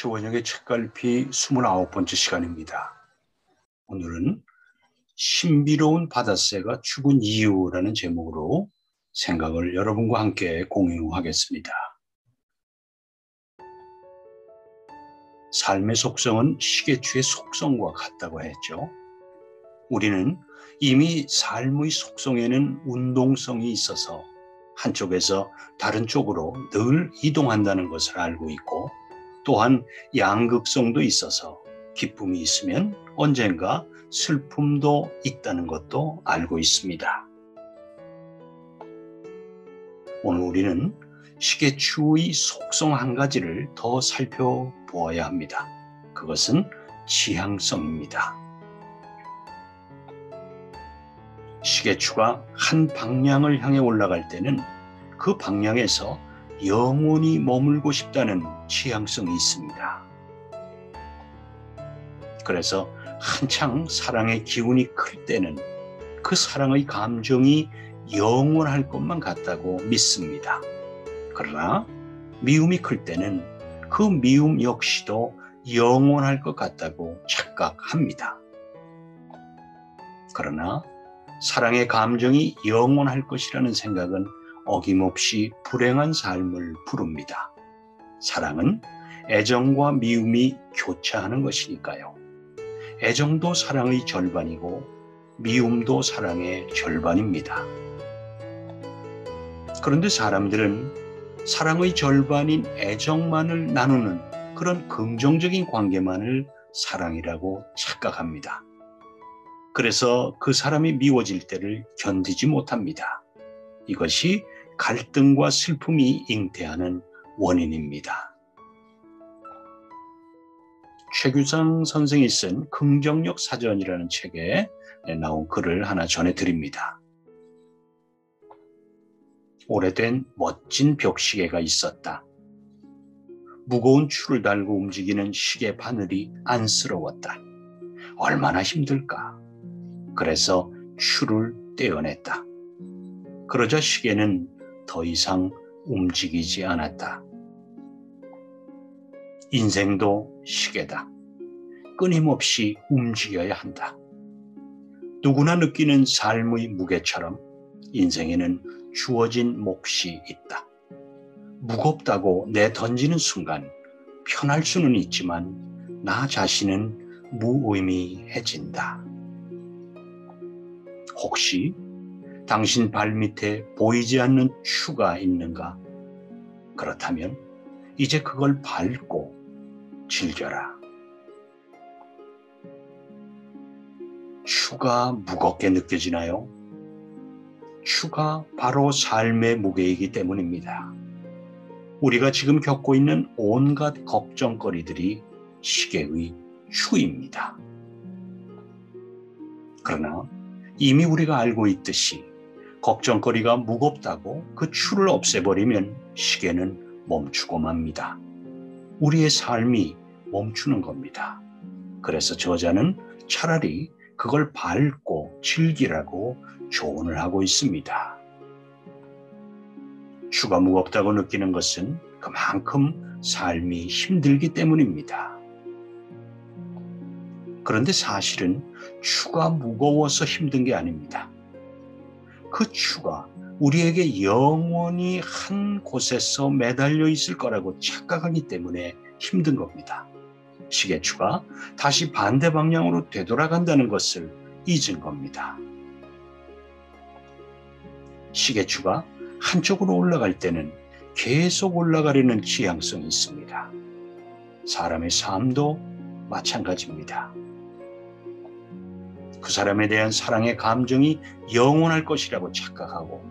최원영의 책갈피 29번째 시간입니다. 오늘은 신비로운 바다새가 죽은 이유라는 제목으로 생각을 여러분과 함께 공유하겠습니다. 삶의 속성은 시계추의 속성과 같다고 했죠. 우리는 이미 삶의 속성에는 운동성이 있어서 한쪽에서 다른 쪽으로 늘 이동한다는 것을 알고 있고, 또한 양극성도 있어서 기쁨이 있으면 언젠가 슬픔도 있다는 것도 알고 있습니다. 오늘 우리는 시계추의 속성 한 가지를 더 살펴보아야 합니다. 그것은 지향성입니다. 시계추가 한 방향을 향해 올라갈 때는 그 방향에서 영원히 머물고 싶다는 지향성이 있습니다. 그래서 한창 사랑의 기운이 클 때는 그 사랑의 감정이 영원할 것만 같다고 믿습니다. 그러나 미움이 클 때는 그 미움 역시도 영원할 것 같다고 착각합니다. 그러나 사랑의 감정이 영원할 것이라는 생각은 어김없이 불행한 삶을 부릅니다. 사랑은 애정과 미움이 교차하는 것이니까요. 애정도 사랑의 절반이고 미움도 사랑의 절반입니다. 그런데 사람들은 사랑의 절반인 애정만을 나누는 그런 긍정적인 관계만을 사랑이라고 착각합니다. 그래서 그 사람이 미워질 때를 견디지 못합니다. 이것이 갈등과 슬픔이 잉태하는 원인입니다. 최규상 선생이 쓴 긍정력 사전이라는 책에 나온 글을 하나 전해드립니다. 오래된 멋진 벽시계가 있었다. 무거운 추를 달고 움직이는 시계 바늘이 안쓰러웠다. 얼마나 힘들까. 그래서 추를 떼어냈다. 그러자 시계는 더 이상 움직이지 않았다. 인생도 시계다. 끊임없이 움직여야 한다. 누구나 느끼는 삶의 무게처럼 인생에는 주어진 몫이 있다. 무겁다고 내던지는 순간 편할 수는 있지만 나 자신은 무의미해진다. 혹시 당신 발밑에 보이지 않는 추가 있는가? 그렇다면 이제 그걸 밟고 즐겨라. 추가 무겁게 느껴지나요? 추가 바로 삶의 무게이기 때문입니다. 우리가 지금 겪고 있는 온갖 걱정거리들이 시계의 추입니다. 그러나 이미 우리가 알고 있듯이 걱정거리가 무겁다고 그 추를 없애버리면 시계는 멈추고 맙니다. 우리의 삶이 멈추는 겁니다. 그래서 저자는 차라리 그걸 밟고 즐기라고 조언을 하고 있습니다. 추가 무겁다고 느끼는 것은 그만큼 삶이 힘들기 때문입니다. 그런데 사실은 추가 무거워서 힘든 게 아닙니다. 그 추가 우리에게 영원히 한 곳에서 매달려 있을 거라고 착각하기 때문에 힘든 겁니다. 시계추가 다시 반대 방향으로 되돌아간다는 것을 잊은 겁니다. 시계추가 한쪽으로 올라갈 때는 계속 올라가려는 지향성이 있습니다. 사람의 삶도 마찬가지입니다. 그 사람에 대한 사랑의 감정이 영원할 것이라고 착각하고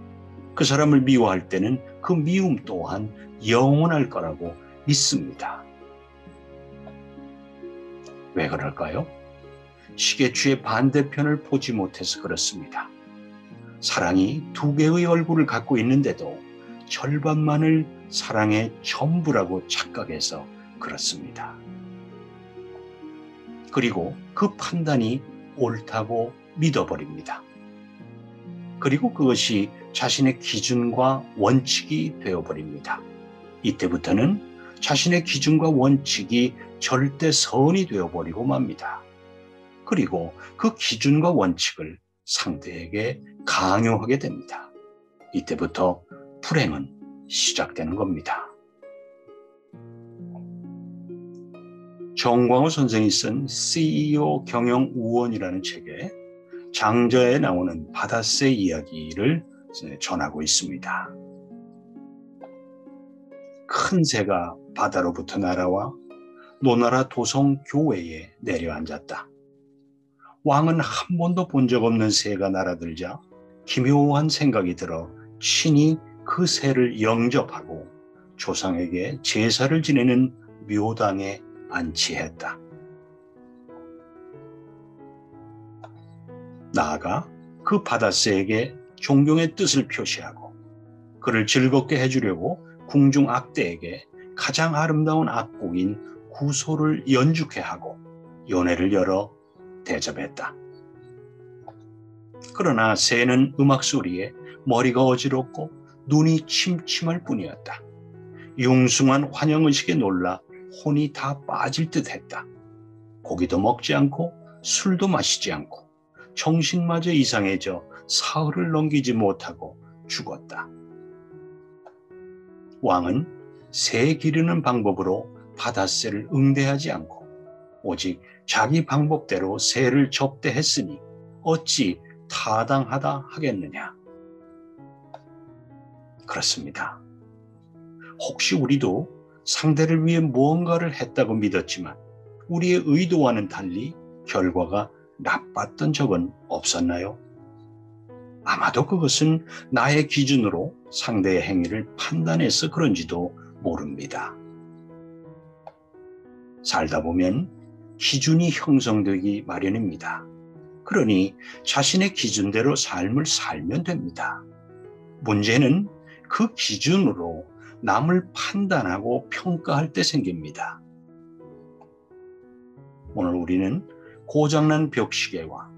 그 사람을 미워할 때는 그 미움 또한 영원할 거라고 믿습니다. 왜 그럴까요? 시계추의 반대편을 보지 못해서 그렇습니다. 사랑이 두 개의 얼굴을 갖고 있는데도 절반만을 사랑의 전부라고 착각해서 그렇습니다. 그리고 그 판단이 옳다고 믿어버립니다. 그리고 그것이 자신의 기준과 원칙이 되어버립니다. 이때부터는 자신의 기준과 원칙이 절대선이 되어버리고 맙니다. 그리고 그 기준과 원칙을 상대에게 강요하게 됩니다. 이때부터 불행은 시작되는 겁니다. 정광호 선생이 쓴 CEO 경영 우원이라는 책에 장자에 나오는 바다새 이야기를 전하고 있습니다. 큰 새가 바다로부터 날아와 노나라 도성 교외에 내려앉았다. 왕은 한 번도 본 적 없는 새가 날아들자 기묘한 생각이 들어 친히 그 새를 영접하고 조상에게 제사를 지내는 묘당에 안치했다. 나아가 그 바다새에게 존경의 뜻을 표시하고 그를 즐겁게 해주려고 궁중 악대에게 가장 아름다운 악곡인 구소를 연주케 하고 연회를 열어 대접했다. 그러나 새는 음악 소리에 머리가 어지럽고 눈이 침침할 뿐이었다. 융숭한 환영의식에 놀라 혼이 다 빠질 듯 했다. 고기도 먹지 않고 술도 마시지 않고 정신마저 이상해져 사흘을 넘기지 못하고 죽었다. 왕은 새 기르는 방법으로 바다새를 응대하지 않고 오직 자기 방법대로 새를 접대했으니 어찌 타당하다 하겠느냐. 그렇습니다. 혹시 우리도 상대를 위해 무언가를 했다고 믿었지만 우리의 의도와는 달리 결과가 나빴던 적은 없었나요? 아마도 그것은 나의 기준으로 상대의 행위를 판단해서 그런지도 모릅니다. 살다 보면 기준이 형성되기 마련입니다. 그러니 자신의 기준대로 삶을 살면 됩니다. 문제는 그 기준으로 남을 판단하고 평가할 때 생깁니다. 오늘 우리는 고장난 벽시계와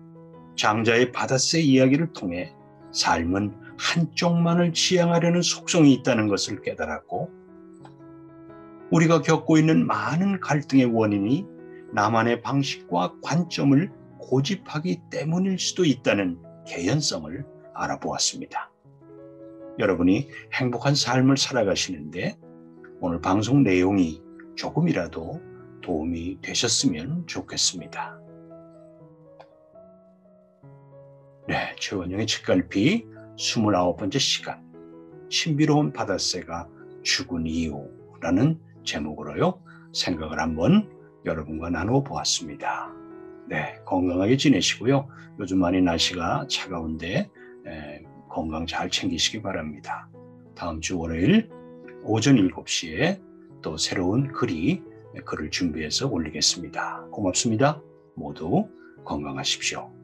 장자의 바다새 이야기를 통해 삶은 한쪽만을 지향하려는 속성이 있다는 것을 깨달았고 우리가 겪고 있는 많은 갈등의 원인이 나만의 방식과 관점을 고집하기 때문일 수도 있다는 개연성을 알아보았습니다. 여러분이 행복한 삶을 살아가시는데 오늘 방송 내용이 조금이라도 도움이 되셨으면 좋겠습니다. 네, 최원영의 책갈피 29번째 시간, 신비로운 바다새가 죽은 이유라는 제목으로요, 생각을 한번 여러분과 나누어 보았습니다. 네, 건강하게 지내시고요. 요즘 많이 날씨가 차가운데 건강 잘 챙기시기 바랍니다. 다음 주 월요일 오전 7시에 또 새로운 글을 준비해서 올리겠습니다. 고맙습니다. 모두 건강하십시오.